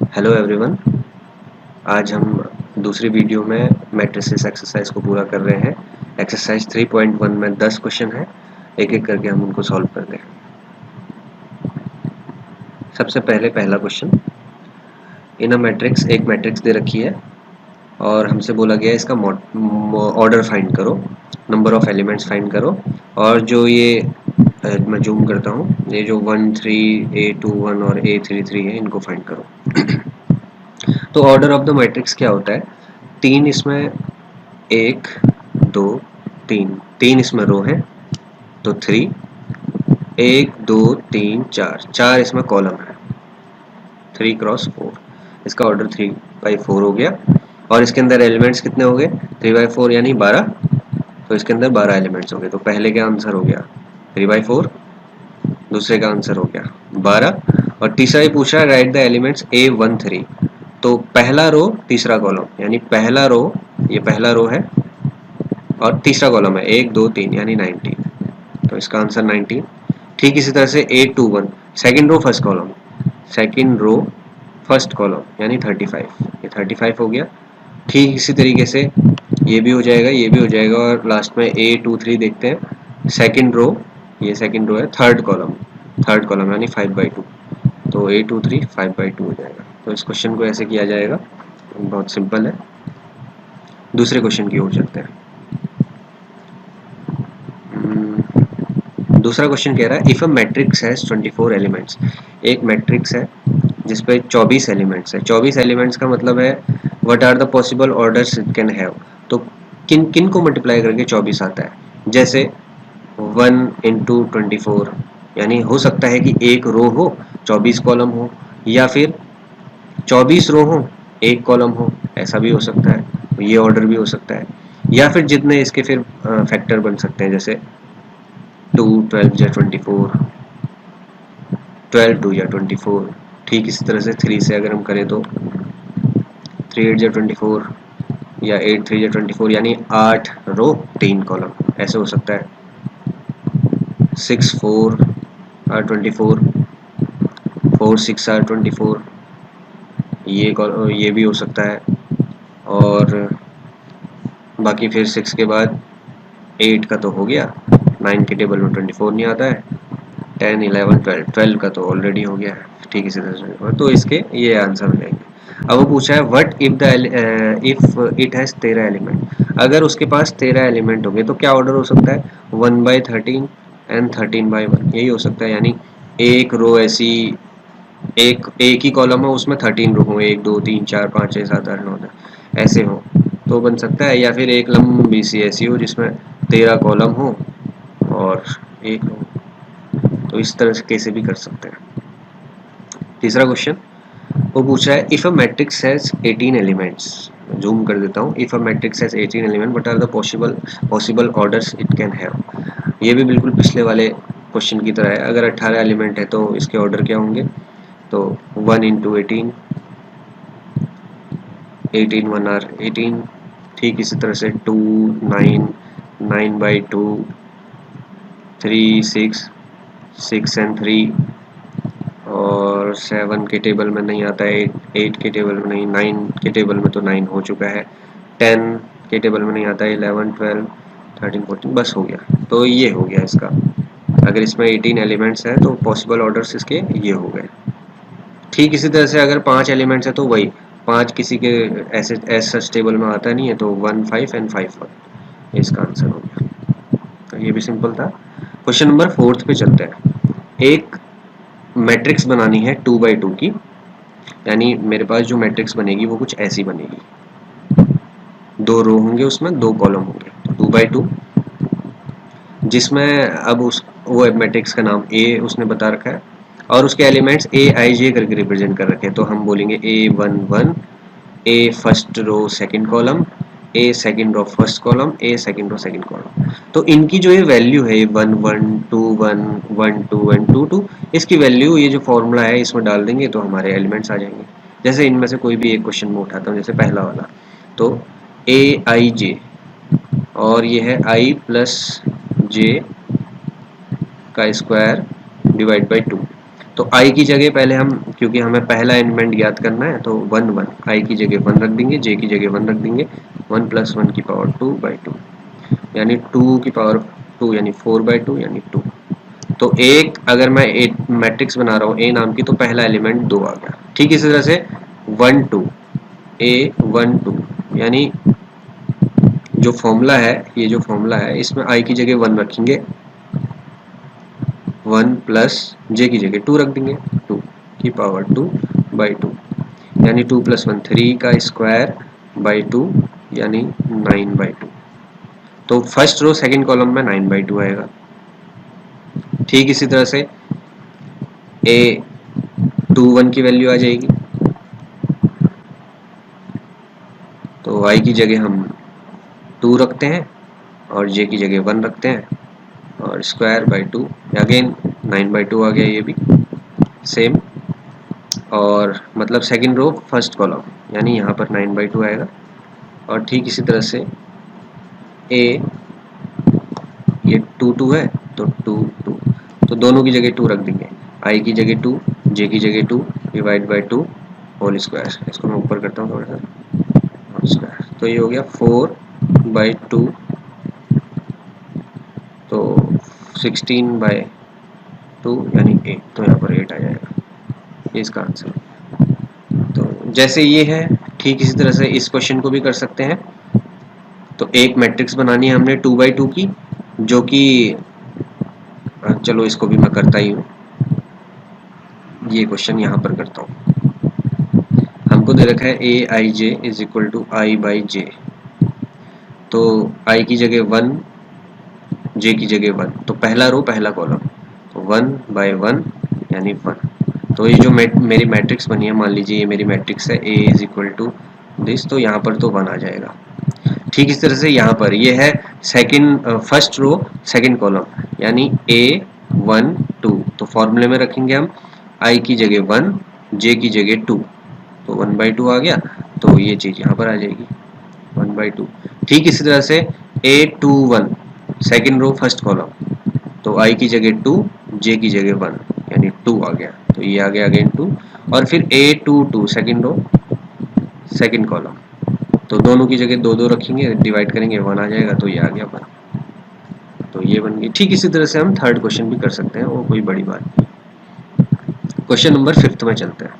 Hello everyone. आज हम दूसरी वीडियो में मैट्रिसेस एक्सरसाइज को पूरा कर रहे हैं। एक्सरसाइज 3.1 में 10 क्वेश्चन है, एक एक करके हम उनको सॉल्व करते हैं। सबसे पहले पहला क्वेश्चन, इन अ मैट्रिक्स, एक मैट्रिक्स दे रखी है और हमसे बोला गया है इसका ऑर्डर फाइंड करो, नंबर ऑफ एलिमेंट्स फाइंड करो, और जो ये मैं जूम करता हूँ, ये जो 1 3 A21 और A33 है इनको फाइंड करो। तो ऑर्डर ऑफ द मैट्रिक्स क्या होता है? तीन इसमें, एक दो तीन, तीन इसमें रो है तो 3, एक दो तीन चार, चार इसमें कॉलम है, 3 × 4, इसका ऑर्डर 3/4 हो गया। और इसके अंदर एलिमेंट्स कितने हो गए? 3/4 यानी 12, तो इसके अंदर 12 एलिमेंट्स हो गए। तो पहले का आंसर हो गया 3/4, दूसरे का आंसर हो गया 12, और तीसरा ही पूछ रहा है राइट द एलिमेंट्स A13। तो पहला रो तीसरा कॉलम, यानी पहला रो, ये पहला रो है और तीसरा कॉलम है 1 2 3 यानी 19, तो इसका आंसर 19। ठीक इसी तरह से A21, second row first column, second row first column यानी 35, ये 35 हो गया। ठीक इसी तरीके से ये भी हो जाएगा, ये भी हो जाएगा, और लास्ट में A23 देखते हैं, सेकंड रो, ये सेकंड रो है, थर्ड कॉलम यानी 5/2, तो A23 5/2 हो जाएगा। तो इस क्वेश्चन को ऐसे किया जाएगा, बहुत सिंपल है। दूसरे क्वेश्चन की ओर चलते हैं। दूसरा क्वेश्चन कह रहा है if a matrix has 24 elements, एक मैट्रिक्स है जिसपे 24 एलिमेंट्स है। 24 एलिमेंट्स का मतलब है what are the possible orders it can have. तो किन किन को मल्टीप्लाई करके 24 आता है? जैसे 1 × 24, यानी हो सकता है कि एक रो हो 24 कॉलम हो, या फिर 24 रो हो एक कॉलम हो, ऐसा भी हो सकता है, ये ऑर्डर भी हो सकता है। या फिर जितने इसके फिर फैक्टर बन सकते हैं, जैसे 2 12 या 24, 12 2 या 24। ठीक इसी तरह से 3 से अगर हम करें तो 3 8 या 24, या 8 3 या 24, यानी 8 रो 3 कॉलम, ऐसे हो सकता है। 6 4 आर 24, 4 6 आर 24, ये भी हो सकता है। और बाकी फिर 6 के बाद 8 का तो हो गया, 9 के टेबल में 24 नहीं आता है, 10 11 12, 12 का तो ऑलरेडी हो गया है। ठीक इसी तरह से, तो इसके ये आंसर हो जाएंगे। अब वो पूछा है what if it has 13 element, अगर उसके पास 13 एलिमेंट होंगे तो क्या ऑर्डर हो सकता है? 1/13 एंड 13/1, यही हो सकता है। यानी एक रो ऐसी, एक ही कॉलम हो उसमें 13 रो हो, 1 2 3 4 5 6 7 8 9 10 ऐसे हो तो बन सकता है। या फिर एक लंबी सी ऐसी हो जिसमें 13 कॉलम हो और एक रो, तो इस तरह से कैसे भी कर सकते हैं। तीसरा क्वेश्चन वो पूछा है if a matrix has 18 elements, zoom कर देता हूँ, if a matrix has 18 element what are the possible orders it can have. ये भी बिल्कुल पिछले वाले क्वेश्चन की तरह है। अगर 18 एलिमेंट है तो इसके ऑर्डर क्या होंगे? तो 1 × 18, 18 1 आर 18। ठीक इसी तरह से 2 9, 9/2, 3 6, 6 and 3, और 7 के टेबल में नहीं आता है, 8 के टेबल में नहीं, 9 के टेबल में तो 9 हो चुका है, 10 के टेबल में नहीं आता है, 11 12 13 14, बस हो गया। तो ये हो गया इसका, अगर इसमें 18 एलिमेंट्स हैं तो पॉसिबल ऑर्डर्स इसके ये हो गए। ठीक इसी तरह से अगर 5 एलिमेंट्स है तो वही 5 किसी के ऐसे सच टेबल में आता नहीं है, तो 1 5 and 5 1, इसका आंसर हो गया। तो ये भी सिंपल था। क्वेश्चन नंबर 4 पे चलते हैं। एक मैट्रिक्स बनानी है 2/2 की, यानी मेरे पास जो मैट्रिक्स बनेगी वो कुछ ऐसी बनेगी, 2 रो होंगे उसमें 2 कॉलम होंगे, 2/2, जिसमें अब उस वो मैट्रिक्स का नाम ए उसने बता रखा है और उसके एलिमेंट्स AIJ करके रिप्रेजेंट कर रखे हैं। तो हम बोलेंगे A11, ए फर्स्ट रो सेकंड कॉलम, ए सेकंड रो फर्स्ट कॉलम, ए सेकंड रो सेकंड कॉलम। तो इनकी जो ये वैल्यू है 1 1 2 1 1 2 and 2 2, इसकी वैल्यू ये जो फॉर्मूला है इसमें डाल देंगे तो हमारे एलिमेंट्स आ जाएंगे। जैसे इनमें से कोई भी एक क्वेश्चन में उठाता हूँ, जैसे पहला वाला, तो AIJ, और ये है I + J का स्क्वायर डिवाइड बाई 2। तो आई की जगह पहले हम, क्योंकि हमें पहला एलिमेंट ज्ञात करना है, तो 1 1 आई की जगह 1 रख देंगे, जे की जगह 1 रख देंगे, 1 + 1 की पावर 2/2 यानी 2 की पावर 2 यानी 4/2 यानी 2। तो एक अगर मैं एक मैट्रिक्स बना रहा हूँ ए नाम की, तो पहला एलिमेंट 2 आ गया। ठीक इसी तरह से 1 2 ए 1 2 यानी जो फॉर्मूला है, ये जो फॉर्मूला है इसमें आई की जगह 1 रखेंगे, 1 प्लस जे की जगह 2 रख देंगे, 2 की पावर 2/2 यानी 2 + 1 3 का स्क्वायर बाई 2 यानी 9/2। तो फर्स्ट रो सेकंड कॉलम में 9/2 आएगा। ठीक इसी तरह से ए 2 1 की वैल्यू आ जाएगी, तो y की जगह हम 2 रखते हैं और j की जगह 1 रखते हैं और स्क्वायर बाई 2 अगेन 9/2 आ गया ये भी सेम। और मतलब सेकंड रो फर्स्ट कॉलम यानी यहाँ पर 9/2 आएगा। और ठीक इसी तरह से a ये 2 2 है तो 2 2, तो दोनों की जगह 2 रख देंगे, i की जगह 2 j की जगह 2 डिवाइड बाई 2 होल स्क्वायर। इसको मैं ऊपर करता हूँ थोड़ा सा, होल स्क्वायर। तो ये हो गया 4/2, तो 16/2 यानी 8, तो यहाँ पर 8 आ जाएगा, ये इसका आंसर। तो जैसे ये है, ठीक इसी तरह से इस क्वेश्चन को भी कर सकते हैं। तो एक मैट्रिक्स बनानी है हमने 2/2 की, जो कि चलो इसको भी मैं करता ही हूँ, ये क्वेश्चन यहाँ पर करता हूँ। हमको दे रखा है aij = i/j, तो i की जगह 1 j की जगह 1, तो पहला रो पहला कॉलम, तो 1/1 यानी 1। तो ये जो मेरी मैट्रिक्स बनी है, मान लीजिए ये मेरी मैट्रिक्स है a = दिस, तो यहाँ पर तो 1 आ जाएगा। ठीक इस तरह से यहाँ पर ये है second first row second column यानी a 1 2, तो फॉर्मूले में रखेंगे हम i की जगह 1 j की जगह 2, तो 1/2 आ गया, तो ये चीज़ यहाँ पर आ जाएगी 1/2। ठीक इसी तरह से a21 second row first column, तो i की जगह 2 j की जगह 1 यानी 2 आ गया, तो ये आ गया अगेन 2। और फिर a22 second row second column, तो दोनों की जगह 2 2 रखेंगे, डिवाइड करेंगे 1 आ जाएगा, तो ये आ गया 1, तो ये बन गई। ठीक इसी तरह से हम थर्ड क्वेश्चन भी कर सकते हैं, वो कोई बड़ी बात नहीं। क्वेश्चन नंबर 5 में चलते हैं।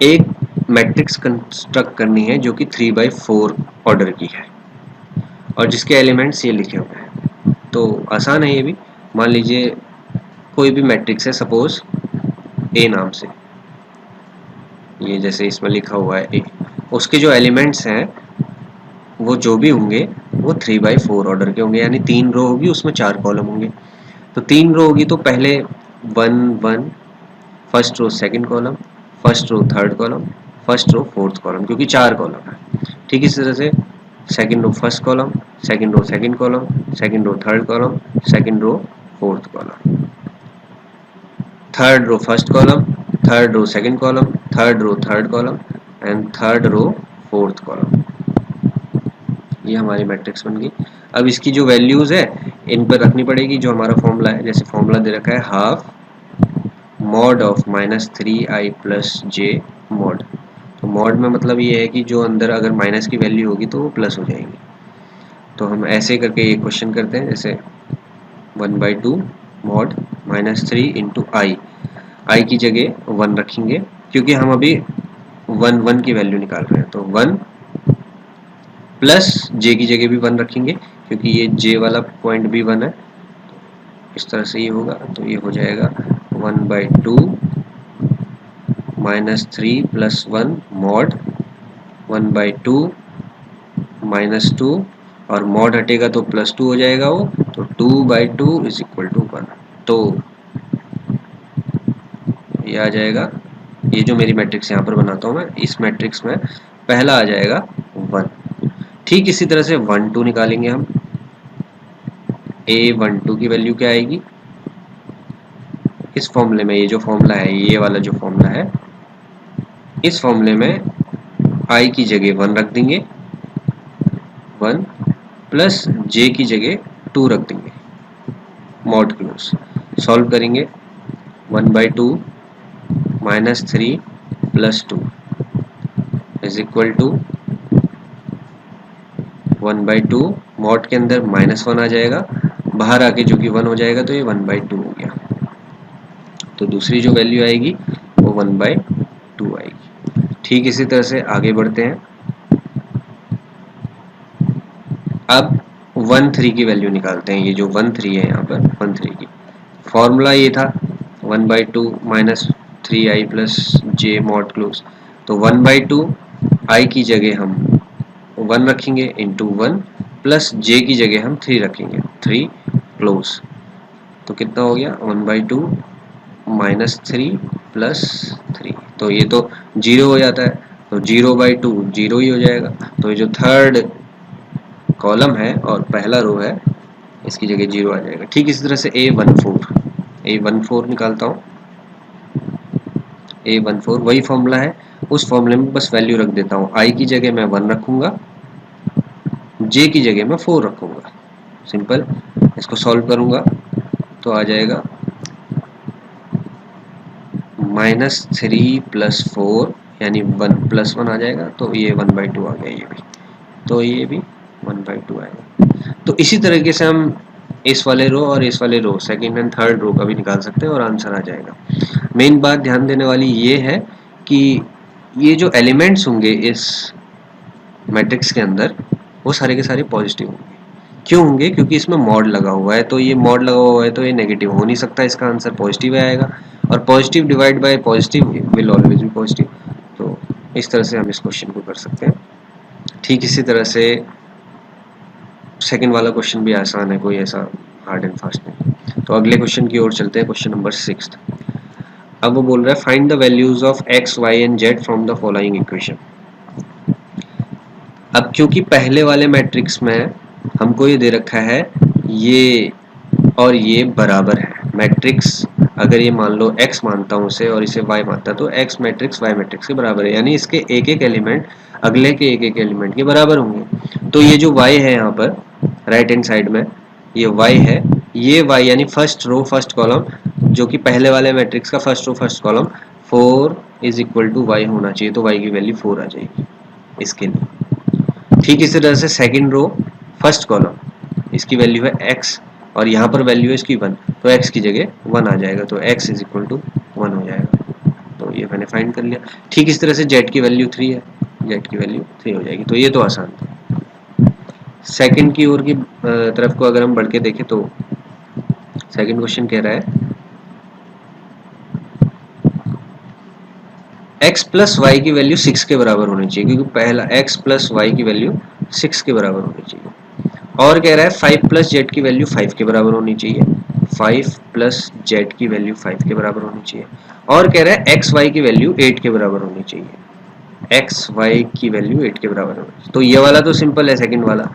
एक मैट्रिक्स कंस्ट्रक्ट करनी है जो कि 3/4 ऑर्डर की है और जिसके एलिमेंट्स ये लिखे हुए हैं। तो आसान है ये भी। मान लीजिए कोई भी मैट्रिक्स है, सपोज ए नाम से, ये जैसे इसमें लिखा हुआ है ए, उसके जो एलिमेंट्स हैं वो जो भी होंगे वो 3/4 ऑर्डर के होंगे, यानी 3 रो होगी, उसमें 4 कॉलम होंगे। तो 3 रो होगी तो पहले 1 1 first row second column, first row third column, first row fourth column, क्योंकि 4 कॉलम है। ठीक इस तरह से second row first column, second row second column, second row third column, second row fourth column, third row first column, third row second column, third row third column and third row fourth column. ये हमारी matrix बन गई। अब इसकी जो values है इन पर रखनी पड़ेगी, जो हमारा फॉर्मूला है। जैसे फॉर्मूला दे रखा है half mod of -3i + j mod. तो मॉड में मतलब ये है कि जो अंदर अगर माइनस की वैल्यू होगी तो वो प्लस हो जाएगी। तो हम ऐसे करके ये क्वेश्चन करते हैं, जैसे 1/2 मॉड -3 × i की जगह 1 रखेंगे, क्योंकि हम अभी 1 1 की वैल्यू निकाल रहे हैं। तो 1 प्लस j की जगह भी 1 रखेंगे, क्योंकि ये j वाला पॉइंट भी 1 है। इस तरह से ये होगा, तो ये हो जाएगा 1/2 -3 + 1 मॉड 1/2 -2, और मॉड हटेगा तो +2 हो जाएगा वो, तो 2/2 = 1। तो ये आ जाएगा, ये जो मेरी मैट्रिक्स यहाँ पर बनाता हूँ मैं, इस मैट्रिक्स में पहला आ जाएगा 1। ठीक इसी तरह से 1 2 निकालेंगे हम। a12 की वैल्यू क्या आएगी इस फॉर्मूले में? ये जो फॉर्मूला है, ये वाला जो फॉर्मूला है, इस फॉर्मूले में i की जगह 1 रख देंगे, 1 प्लस j की जगह 2 रख देंगे, मॉड क्लोज। सॉल्व करेंगे 1/2 minus 3 plus 2 is equal to 1/2 mod के अंदर -1 आ जाएगा, बाहर आके जो कि 1 हो जाएगा, तो ये 1/2 हो गया। तो दूसरी जो वैल्यू आएगी वो 1/2 आएगी। ठीक इसी तरह से आगे बढ़ते हैं। अब 1/3 की वैल्यू निकालते हैं। ये जो 1/3 है यहाँ पर 1/3 की फॉर्मूला ये था 1/2 माइनस 3i प्लस जे मॉड क्लोज। तो 1/2 आई की जगह हम 1 रखेंगे इंटू 1 प्लस जे की जगह हम 3 रखेंगे 3 क्लोज। तो कितना हो गया 1/2 माइनस 3 प्लस 3। तो ये तो 0 हो जाता है, तो 0/2 0 ही हो जाएगा। तो ये जो थर्ड कॉलम है और पहला रो है इसकी जगह 0 आ जाएगा। ठीक इसी तरह से A14 निकालता हूँ। A14 वही फॉर्मूला है, उस फॉर्मूले में बस वैल्यू रख देता हूँ। I की जगह मैं 1 रखूंगा, J की जगह मैं 4 रखूंगा। सिंपल। इसको सॉल्व करूंगा तो आ जाएगा -3 प्लस 4 यानी 1 प्लस 1 आ जाएगा। तो ये 1/2 आ गया ये भी, तो ये भी 1/2 आएगा। तो इसी तरीके से हम इस वाले रो और इस वाले row second and third row का भी निकाल सकते हैं और आंसर आ जाएगा। मेन बात ध्यान देने वाली ये है कि ये जो एलिमेंट्स होंगे इस मैट्रिक्स के अंदर वो सारे के सारे पॉजिटिव होंगे। क्यों होंगे? क्योंकि इसमें मॉड लगा हुआ है, तो ये मॉड लगा हुआ है तो ये नेगेटिव हो नहीं सकता, इसका आंसर पॉजिटिव आएगा। और positive divide by positive will always be positive. तो इस तरह से हम इस क्वेश्चन को कर सकते हैं। ठीक इसी तरह से सेकंड वाला क्वेश्चन भी आसान है, कोई ऐसा हार्ड एंड फास्ट नहीं। तो अगले क्वेश्चन की ओर चलते हैं, क्वेश्चन नंबर 6। अब वो बोल रहा है find the values of x, y and z from the following equation. अब क्योंकि पहले वाले मैट्रिक्स में हमको ये दे रखा है ये और ये बराबर है मैट्रिक्स, अगर ये मान लो x मानता हूँ उसे और इसे y मानता, तो x मैट्रिक्स y मैट्रिक्स के बराबर है, यानी इसके एक एक एलिमेंट अगले के एक एक एलिमेंट के बराबर होंगे। तो ये जो y है यहाँ पर राइट हैंड साइड में ये y है, ये y यानी फर्स्ट रो फर्स्ट कॉलम जो कि पहले वाले मैट्रिक्स का first row first column 4 is equal to y होना चाहिए, तो y की वैल्यू 4 आ जाएगी इसके लिए। ठीक इसी तरह से सेकंड रो फर्स्ट कॉलम इसकी वैल्यू है x और यहाँ पर वैल्यू है इसकी 1, तो x की जगह 1 आ जाएगा, तो x इज इक्वल टू 1 हो जाएगा। तो ये मैंने फाइंड कर लिया। ठीक इस तरह से z की वैल्यू 3 है, z की वैल्यू 3 हो जाएगी। तो ये तो आसान था। सेकंड की ओर की तरफ को अगर हम बढ़ के देखें तो सेकंड क्वेश्चन कह रहा है x प्लस वाई की वैल्यू 6 के बराबर होनी चाहिए, क्योंकि पहला x प्लस वाई की वैल्यू 6 के बराबर होनी चाहिए। और कह रहा है 5 प्लस जेड की वैल्यू 5 के बराबर होनी चाहिए, 5 प्लस जेड की वैल्यू 5 के बराबर होनी चाहिए। और कह रहा है एक्स वाई की वैल्यू 8 के बराबर होनी चाहिए, एक्स वाई की वैल्यू 8 के बराबर होनी चाहिए। तो ये वाला तो सिंपल है, सेकंड वाला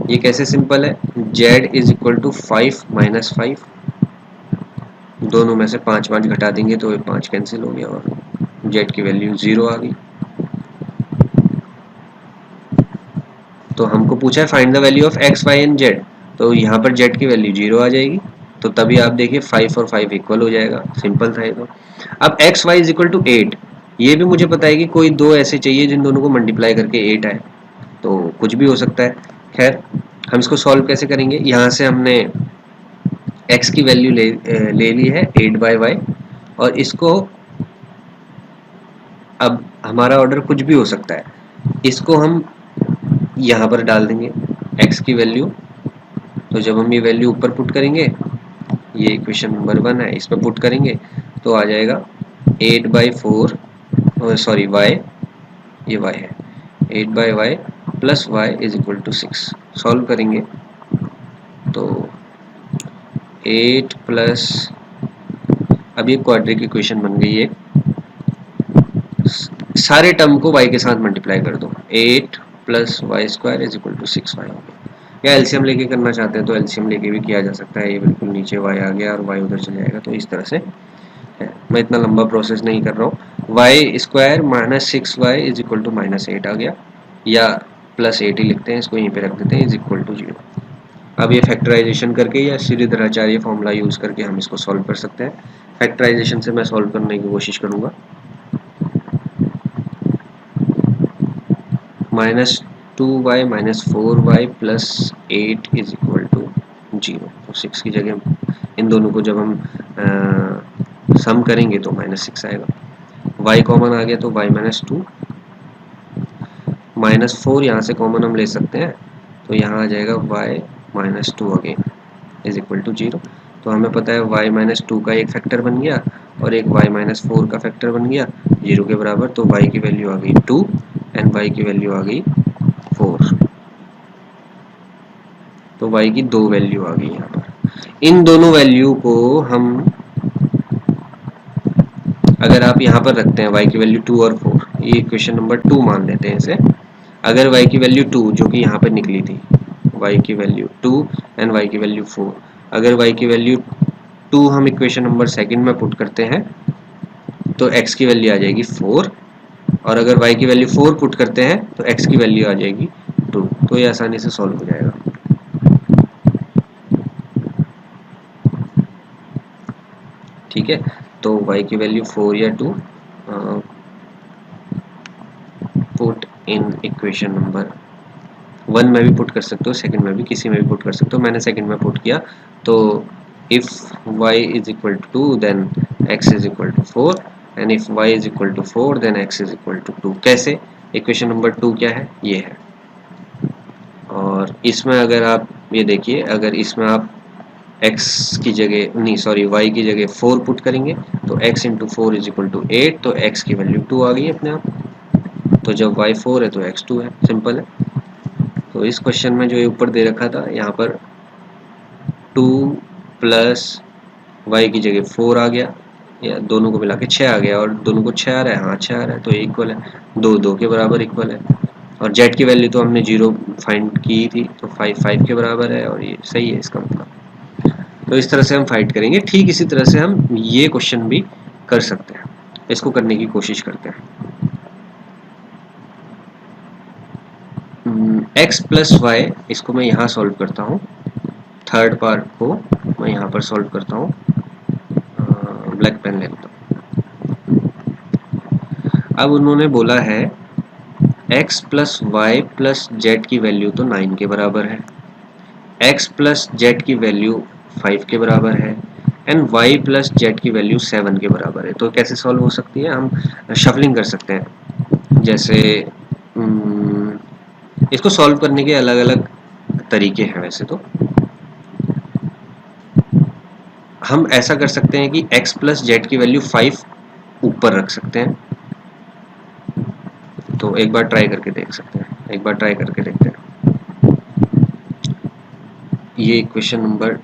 ये कैसे सिंपल है, z is equal to 5 minus 5, दोनों में से 5 5 घटा देंगे तो ये 5 कैंसिल हो गया और z की वैल्यू 0 आ गई। तो हमको पूछा है find the value of x, y and z, तो यहाँ पर z की वैल्यू 0 आ जाएगी। तो तभी आप देखिए 5 और 5 इक्वल हो जाएगा, सिंपल था ये तो। अब x y is equal to 8, ये भी मुझे पता है कि कोई दो ऐसे चाहिए जिन दोनों को मल्टीप्लाई करके 8 आए, तो कुछ भी हो सकता है। खैर हम इसको सॉल्व कैसे करेंगे, यहाँ से हमने x की वैल्यू ले ली है 8/y और इसको अब हमारा ऑर्डर कुछ भी हो सकता है, इसको हम यहाँ पर डाल देंगे x की वैल्यू। तो जब हम ये वैल्यू ऊपर पुट करेंगे, ये इक्वेशन नंबर 1 है, इस पर पुट करेंगे तो आ जाएगा 8/4 सॉरी y, ये y है 8/y plus y is equal to 6। Solve करेंगे तो 8 प्लस, अब ये क्वाड्रिक इक्वेशन बन गई है, सारे टर्म को y के साथ मल्टीप्लाई कर दो, 8 plus y square is equal to 6y हो गया। या एलसीएम लेके करना चाहते हैं तो एलसीएम लेके भी किया जा सकता है, ये बिल्कुल नीचे y आ गया और y उधर चले जाएगा, तो इस तरह से है। मैं इतना लंबा प्रोसेस नहीं कर रहा हूँ। Y square minus 6y is equal to -8 आ गया, या +8 ही लिखते हैं, इसको यहीं पे रख देते हैं इज इक्वल टू 0। अब ये फैक्टराइजेशन करके या श्रीधराचार्य फॉर्मूला यूज़ करके हम इसको सॉल्व कर सकते हैं। फैक्टराइजेशन से मैं सॉल्व करने की कोशिश करूँगा। -2y -4y plus 8 is equal to 0। तो 6 की जगह इन दोनों को जब हम सम करेंगे तो -6 आएगा। y कॉमन आ गया तो y -2, -4 यहाँ से कॉमन हम ले सकते हैं तो यहाँ आ जाएगा y -2 again is equal to 0। तो हमें पता है y -2 का एक फैक्टर बन गया और एक y -4 का फैक्टर बन गया 0 के बराबर। तो y की वैल्यू आ गई 2 एंड y की वैल्यू आ गई 4। तो y की दो वैल्यू आ गई यहाँ पर। इन दोनों वैल्यू को हम अगर आप यहाँ पर रखते हैं y की वैल्यू 2 और 4, ये इक्वेशन नंबर 2 मान लेते हैं इसे। अगर y की वैल्यू 2 जो कि यहाँ पर निकली थी, y की वैल्यू 2 एंड y की वैल्यू 4, अगर y की वैल्यू 2 हम इक्वेशन नंबर सेकंड में पुट करते हैं तो x की वैल्यू आ जाएगी 4, और अगर y की वैल्यू 4 पुट करते हैं तो x की वैल्यू आ जाएगी 2। तो ये आसानी से सॉल्व हो जाएगा। ठीक है, तो y की वैल्यू 4 या 2 पुट इन इक्वेशन नंबर 1 में भी पुट कर सकते हो, सेकंड में भी, किसी में भी पुट कर सकते हो। मैंने सेकंड में पुट किया तो if y is equal to 2 then x is equal to 4 and if y is equal to 4 then x is equal to 2। कैसे? इक्वेशन नंबर 2 क्या है? ये है। और इसमें अगर आप ये देखिए, अगर इसमें आप x की जगह नहीं सॉरी y की जगह 4 पुट करेंगे तो x into 4 is equal to 8, तो x की वैल्यू 2 आ गई अपने आप। तो जब y 4 है तो x 2 है, सिंपल है। तो इस क्वेश्चन में जो ये ऊपर दे रखा था यहाँ पर 2 प्लस y की जगह 4 आ गया, या दोनों को मिला के 6 आ गया, और दोनों को 6 आ रहा है, हाँ 6 आ रहा है तो इक्वल है, 2 2 के बराबर इक्वल है। और z की वैल्यू तो हमने 0 फाइंड की थी तो 5 5 के बराबर है, और ये सही है इसका मतलब। तो इस तरह से हम फाइंड करेंगे। ठीक इसी तरह से हम ये क्वेश्चन भी कर सकते हैं, इसको करने की कोशिश करते हैं। x प्लस वाई, इसको मैं यहाँ सॉल्व करता हूँ, थर्ड पार्ट को मैं यहाँ पर सॉल्व करता हूँ, ब्लैक पेन लेता हूँ। अब उन्होंने बोला है x plus y plus z की वैल्यू तो 9 के बराबर है, x प्लस जेड की वैल्यू 5 के बराबर है एंड y प्लस जेड की वैल्यू 7 के बराबर है। तो कैसे सॉल्व हो सकती है? हम शफलिंग कर सकते हैं। जैसे इसको सॉल्व करने के अलग अलग तरीके हैं। वैसे तो हम ऐसा कर सकते हैं कि x प्लस जेड की वैल्यू 5 ऊपर रख सकते हैं। तो एक बार ट्राई करके देख सकते हैं, एक बार ट्राई करके देखते हैं। ये इक्वेशन नंबर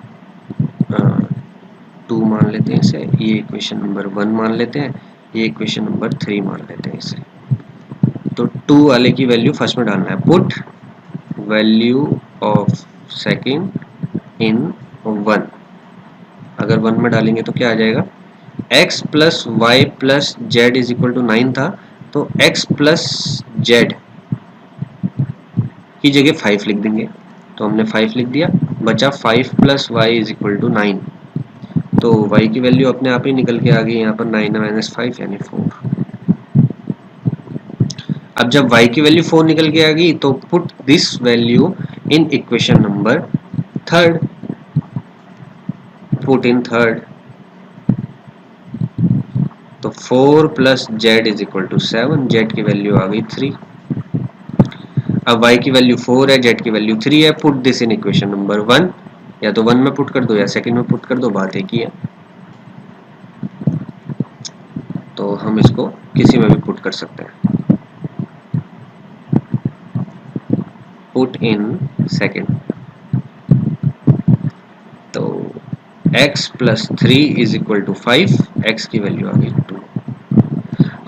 2 मान लेते हैं इसे, ये इक्वेशन नंबर 1 मान लेते हैं, ये इक्वेशन नंबर 3 मान लेते हैं इसे। तो 2 वाले की वैल्यू फर्स्ट में डालना है, put value of second in 1। अगर 1 में डालेंगे तो क्या आ जाएगा? x plus y plus z is equal to 9 था, तो x प्लस जेड की जगह 5 लिख देंगे, तो हमने 5 लिख दिया, बचा 5 plus y is equal to 9। तो y की वैल्यू अपने आप ही निकल के आ गई यहाँ पर 9 माइनस 5 यानी 4। अब जब y की वैल्यू 4 निकल के आ गई तो put this value in equation number third, put in third. तो 4 plus z is equal to 7, z की वैल्यू आ गई 3। अब y की वैल्यू 4 है, z की वैल्यू 3 है, put this in equation number 1। या तो 1 में पुट कर दो या सेकंड में पुट कर दो, बात एक ही है। तो हम इसको किसी में भी पुट कर सकते हैं। पुट इन सेकंड, तो x plus 3 is equal to 5, x की वैल्यू आ गई 2।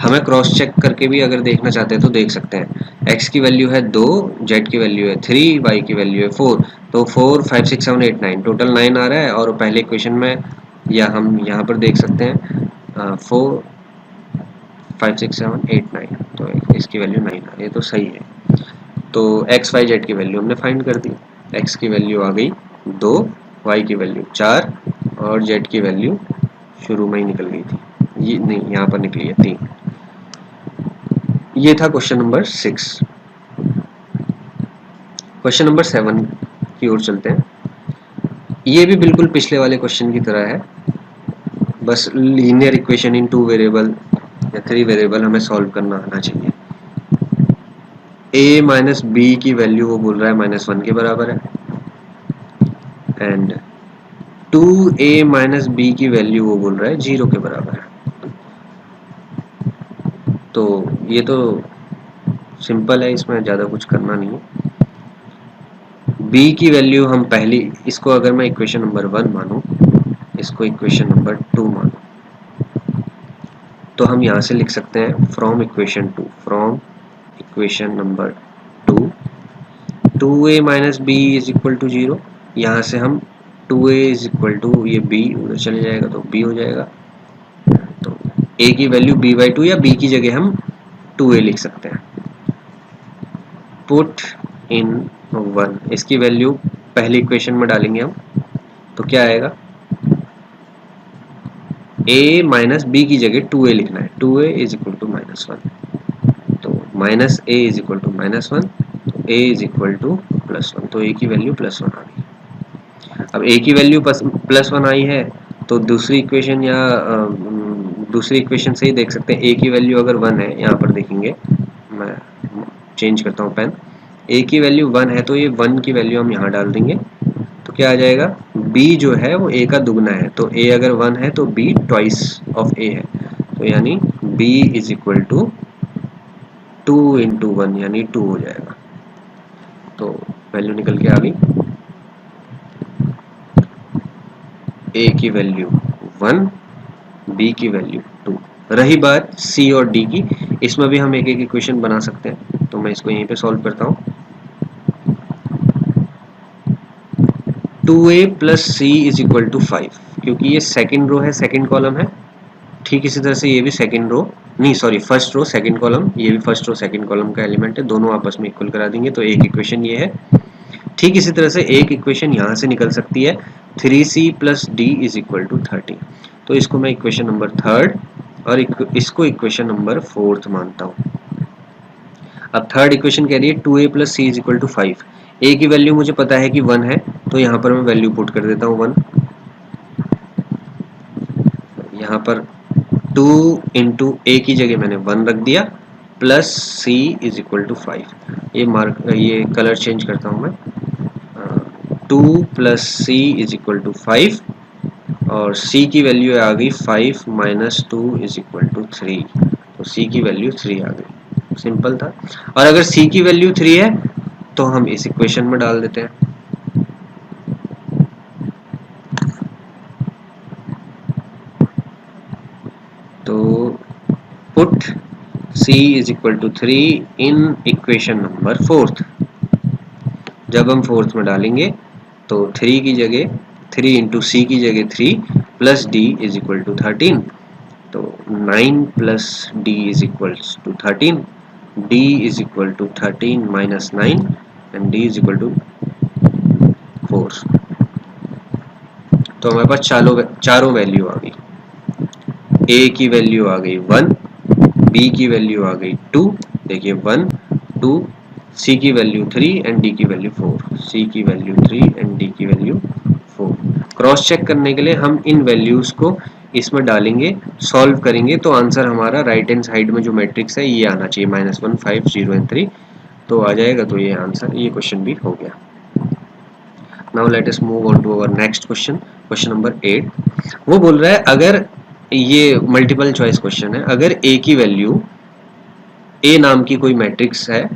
हमें क्रॉस चेक करके भी अगर देखना चाहते हैं तो देख सकते हैं। x की वैल्यू है 2, z की वैल्यू है 3, y की वैल्यू है 4, तो 4 5 6 7 8 9 टोटल 9 आ रहा है। और पहले इक्वेशन में, या हम यहाँ पर देख सकते हैं 4 5 6 7 8 9, तो इसकी वैल्यू 9 आ रही है, तो सही है। तो x y z की वैल्यू हमने फाइंड कर दी। x की वैल्यू आ गई 2, y की वैल्यू 4 और z की वैल्यू शुरू में ही निकल गई थी, ये नहीं यहाँ पर निकली है 3। ये था क्वेश्चन नंबर 6। क्वेश्चन नंबर 7 की ओर चलते हैं। ये भी बिल्कुल पिछले वाले क्वेश्चन की तरह है, बस लीनियर इक्वेशन इन 2 वेरिएबल या 3 वेरिएबल हमें सॉल्व करना आना चाहिए। a माइनस बी की वैल्यू वो बोल रहा है -1 के बराबर है, एंड 2a माइनस बी की वैल्यू वो बोल रहा है 0 के बराबर है। तो ये तो सिंपल है, इसमें ज़्यादा कुछ करना नहीं है। b की वैल्यू हम पहली, इसको अगर मैं इक्वेशन नंबर 1 मानूं, इसको इक्वेशन नंबर 2 मानूं, तो हम यहाँ से लिख सकते हैं from equation number 2 2a minus b is equal to 0। यहाँ से हम 2a इज इक्वल टू, ये b उधर चले जाएगा तो b हो जाएगा, तो a की वैल्यू b/2 या b की जगह हम 2a लिख सकते हैं। पुट इन 1, इसकी वैल्यू पहली इक्वेशन में डालेंगे हम, तो क्या आएगा, a माइनस बी की जगह 2a लिखना है, 2a इज इक्वल टू -1, तो minus a is equal to -1, तो a इज इक्वल टू +1, तो a की वैल्यू +1 आ गई। अब a की वैल्यू +1 आई है, तो दूसरी इक्वेशन या दूसरी इक्वेशन से ही देख सकते हैं, a की वैल्यू अगर 1 है, यहाँ पर देखेंगे, मैं चेंज करता हूँ पेन, a की वैल्यू 1 है तो ये 1 की वैल्यू हम यहाँ डाल देंगे, तो क्या आ जाएगा, b जो है वो a का दुगना है, तो a अगर 1 है तो b ट्वाइस ऑफ a है, तो यानी b is equal to 2 into 1 यानी 2 हो जाएगा। तो वैल्यू निकल के आ गई, a की वैल्यू 1, b की वैल्यू 2। रही बात c और d की, इसमें भी हम एक एक इक्वेशन बना सकते हैं, तो मैं इसको यहीं पे सॉल्व करता हूँ। 2a plus c is equal to 5, क्योंकि ये सेकंड रो है, सेकंड कॉलम है, ठीक इसी तरह से ये भी सेकंड रो, नहीं sorry first row second column, ये भी फर्स्ट रो सेकंड कॉलम का एलिमेंट है, दोनों आपस में इक्वल करा देंगे तो एक इक्वेशन ये है। ठीक इसी तरह से एक इक्वेशन यहाँ से निकल सकती है, 3c plus D is equal to 30, तो इसको मैं इक्वेशन नंबर 3 और इसको इक्वेशन नंबर 4 मानता हूँ। अब थर्ड इक्वेशन कह रही है 2a plus c is equal to 5, a की वैल्यू मुझे पता है कि 1 है, तो यहाँ पर मैं वैल्यू पुट कर देता हूँ 1, यहाँ पर 2 इंटू ए की जगह मैंने 1 रख दिया, plus c is equal to 5, ये कलर चेंज करता हूँ मैं, 2 plus c is equal to 5, और c की वैल्यू आ गई 5 माइनस 2 इज इक्वल टू 3, तो c की वैल्यू 3 आ गई, सिंपल था। और अगर c की वैल्यू 3 है तो हम इस इक्वेशन में डाल देते हैं, तो put c is equal to 3 in equation number 4। जब हम 4 में डालेंगे तो 3 की जगह 3 इंटू सी की जगह 3 plus D is equal to 13, तो 9 plus D is equal to 13, D is equal to 13 minus 9 and D is equal to 4। तो हमारे पास चारों वैल्यू आ गई, a की वैल्यू आ गई 1, b की वैल्यू आ गई 2, देखिए 1 2, c की वैल्यू 3 एंड d की वैल्यू 4, c की वैल्यू 3 एंड d की वैल्यू 4। क्रॉस चेक करने के लिए हम इन वैल्यूज को इसमें डालेंगे, सॉल्व करेंगे, तो आंसर हमारा राइट हैंड साइड में जो मैट्रिक्स है ये आना चाहिए, -1 5 0 एंड 3, तो आ जाएगा, तो ये आंसर, ये क्वेश्चन भी हो गया। Now let us move on to our next question, question number 8। वो बोल रहा है अगर, ये मल्टीपल चॉइस क्वेश्चन है, अगर a की वैल्यू, a नाम की कोई मैट्रिक्स है,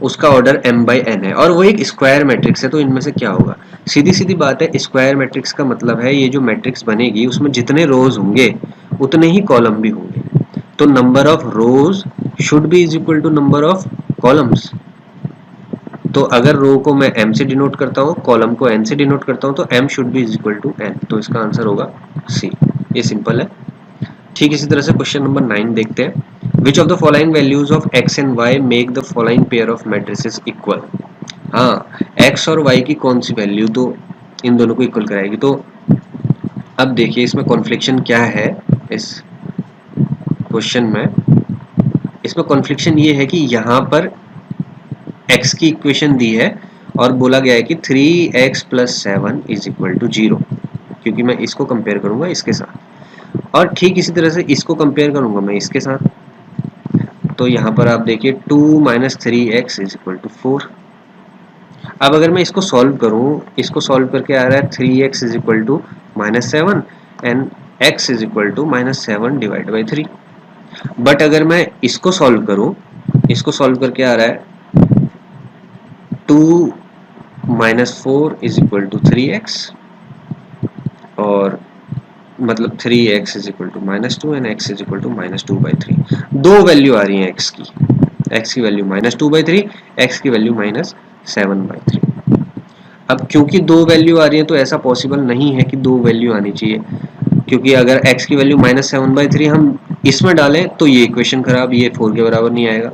उसका ऑर्डर m/n है और वो एक स्क्वायर मैट्रिक्स है, तो इनमें से क्या होगा। सीधी सीधी बात है, स्क्वायर मैट्रिक्स का मतलब है ये जो मैट्रिक्स बनेगी उसमें जितने रोज होंगे उतने ही कॉलम भी होंगे, तो number of rows should be is equal to number of columns. तो अगर रो को मैं m से डिनोट करता हूँ, कॉलम को n से डिनोट करता हूँ, तो m should be is equal to n, तो इसका आंसर होगा C। ये सिंपल है। ठीक इसी तरह से क्वेश्चन नंबर 9 देखते हैं, which of the following values of x and y make the following pair of matrices equal. हाँ, x और y की कौन सी वैल्यू, तो इन दोनों को इक्वल कराएगी। तो अब देखिए इसमें कॉन्फ्लिक्शन क्या है इस क्वेश्चन में। इसमें कॉन्फ्लिक्शन ये है कि यहाँ पर x की इक्वेशन दी है और बोला गया है कि 3x + 7 = 0, क्योंकि मैं इसको कंपेयर करूंगा इसके साथ, और ठीक इसी तरह से इसको कंपेयर करूंगा मैं इसके साथ। तो यहाँ पर आप देखिए 2 - 3x = 4। अब अगर मैं इसको सॉल्व करूं, इसको सॉल्व करके आ रहा है 3x = -7 एंड x = -7/3। बट अगर मैं इसको सॉल्व करूं, इसको सॉल्व करके आ रहा है 2 - 4 = 3x, और मतलब 3x = -2 एंड x = -2/3। दो वैल्यू आ रही है x की वैल्यू -2/3, x की वैल्यू -7/3। अब क्योंकि दो वैल्यू आ रही है तो ऐसा पॉसिबल नहीं है कि दो वैल्यू आनी चाहिए, क्योंकि अगर x की वैल्यू -7/3 हम इसमें डालें तो ये इक्वेशन खराब, ये 4 के बराबर नहीं आएगा।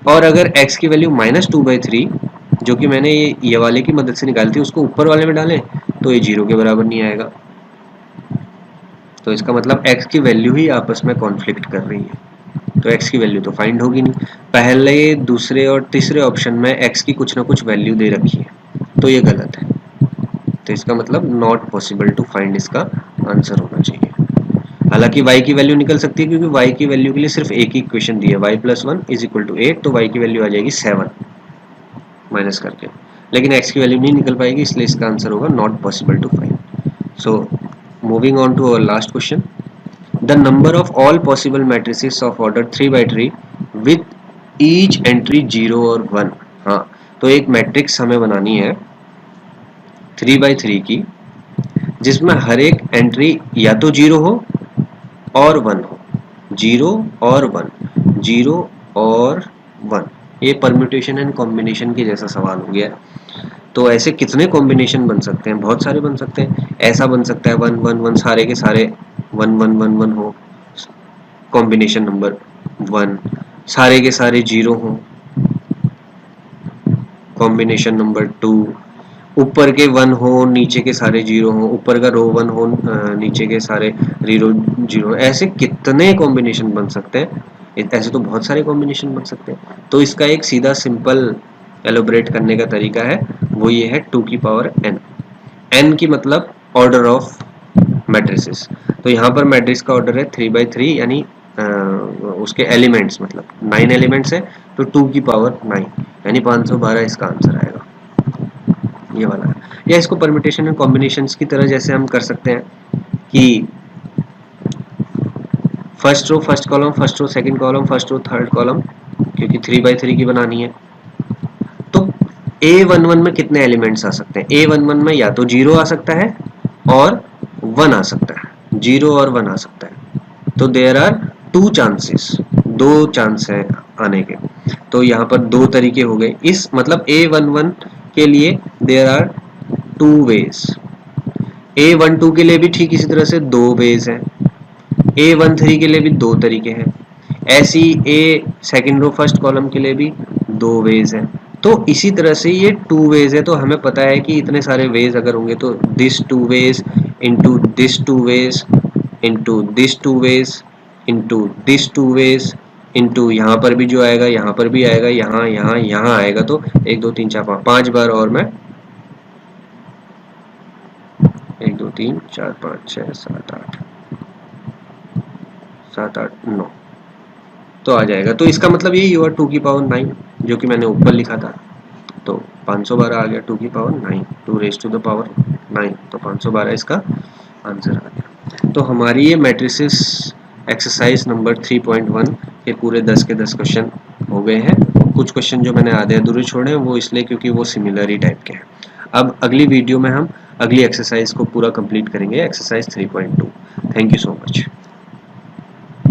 और अगर x की वैल्यू -2/3 जो कि मैंने ये वाले की मदद से निकाली थी, उसको ऊपर वाले में डालें तो ये 0 के बराबर नहीं आएगा। तो इसका मतलब x की वैल्यू ही आपस में कॉन्फ्लिक्ट कर रही है, तो x की वैल्यू तो फाइंड होगी नहीं। पहले, दूसरे और तीसरे ऑप्शन में x की कुछ ना कुछ वैल्यू दे रखी है, तो ये गलत है। तो इसका मतलब नॉट पॉसिबल टू फाइंड इसका आंसर होना चाहिए। हालांकि y की वैल्यू निकल सकती है, क्योंकि y की वैल्यू के लिए सिर्फ एक ही इक्वेशन दी है, y + 1 = 8, तो y की वैल्यू आ जाएगी 7 माइनस करके, लेकिन x की वैल्यू नहीं निकल पाएगी, इसलिए इसका आंसर होगा not possible to find. So moving on to our last question, the number of all possible matrices of order 3/3 with each entry 0 और 1। हाँ, तो एक मैट्रिक्स हमें बनानी है 3/3 की, जिसमें हर एक एंट्री या तो 0 हो और 1 हो, 0 और 1, 0 और 1। ये परम्यूटेशन एंड कॉम्बिनेशन के जैसा सवाल हो गया। तो ऐसे कितने कॉम्बिनेशन बन सकते हैं? बहुत सारे बन सकते हैं। ऐसा बन सकता है 1 1 1 सारे के सारे 1 1 1 1 हो, कॉम्बिनेशन नंबर 1, सारे के सारे 0 हो, कॉम्बिनेशन नंबर 2, ऊपर के 1 हो नीचे के सारे 0 हो, ऊपर का रो 1 हो नीचे के सारे 0 ऐसे कितने कॉम्बिनेशन बन सकते हैं? ऐसे तो बहुत सारे कॉम्बिनेशन बन सकते हैं। तो इसका एक सीधा सिंपल एलोबरेट करने का तरीका है, वो ये है 2 की पावर n। n की मतलब ऑर्डर ऑफ मैट्रिसेस। तो यहाँ पर मैट्रिक्स का ऑर्डर है 3/3, यानी उसके एलिमेंट्स मतलब 9 एलिमेंट्स है, तो 2 की पावर 9 यानी 512 इसका आंसर आएगा, ये वाला है। या इसको परम्यूटेशन एंड कॉम्बिनेशंस की तरह जैसे हम कर सकते हैं कि first row first column, first row second column, first row third column, क्योंकि 3/3 की बनानी है। तो A11 में कितने एलिमेंट्स आ सकते हैं? A11 में या तो 0 आ सकता है और 1 आ सकता है, 0 और 1 आ सकता है। तो देयर आर 2 चांसेस, 2 चांस है आने के। तो यहाँ पर दो तरीके हो गए, इस मतलब A11 के लिए देयर आर 2 वेज। A12 के लिए भी ठीक इसी तरह से 2 वेज हैं। A13 के लिए भी 2 तरीके हैं। ऐसी A second row first column के लिए भी 2 वेज हैं। तो इसी तरह से ये 2 वेज है, तो हमें पता है कि इतने सारे वेज अगर होंगे तो this 2 ways into this 2 ways into this 2 ways into this 2 ways into यहाँ पर भी जो आएगा, यहाँ पर भी आएगा, यहाँ यहाँ यहाँ आएगा। तो 1 2 3 4 5 बार, और मैं 1 2 3 4 5 6 7 8 7 8 9 तो आ जाएगा। तो इसका मतलब यही हुआ 2 की पावर 9, जो कि मैंने ऊपर लिखा था। तो 512 आ गया 2 की power 9, 2 raise to the power 9, तो 512 इसका आंसर आ गया। तो हमारी ये मैट्रिसेस एक्सरसाइज नंबर 3.1 के पूरे 10 के 10 क्वेश्चन हो गए हैं। कुछ क्वेश्चन जो मैंने आधे अधूरे छोड़े हैं वो इसलिए क्योंकि वो सिमिलर ही टाइप के हैं। अब अगली वीडियो में हम अगली एक्सरसाइज को पूरा कंप्लीट करेंगे, exercise 3.2। Thank you so much.